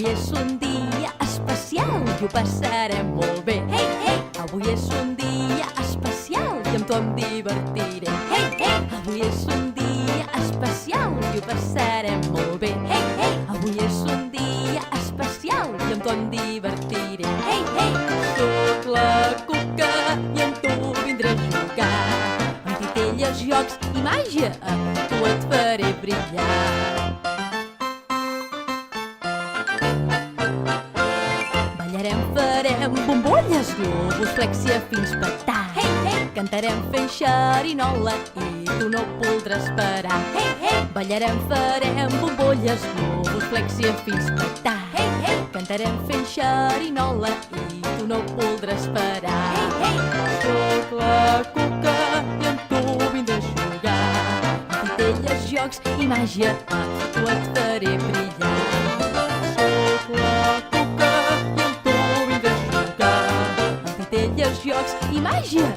és un dia especial i ho passarem molt bé. Hey, hey! Avui és un dia especial i amb tu em divertiré. Hey, hey! Avui és un dia especial i ho passarem molt bé. Hey, hey! Avui és un dia especial i amb tu em divertiré. Hey, hey! Soc la Cuca i amb tu vindré a jugar. Amb titelles, jocs i màgia, tu et faré brillar. Ballarem, farem bombolles, globus, flexia fins petar. Hey, hey! Cantarem fent xerinola i tu no voldràs parar. Hey, hey! Ballarem, farem bombolles, globus, flexia fins petar. Hey, hey! Cantarem fent xerinola i tu no voldràs parar. Hey, hey! Soc la Cuca i amb tu vindré a jugar. Amb titelles, jocs i màgia, tu et faré brillar. Soc la Cuca i amb tu vindré a jugar. Amb titelles, jocs i màgia,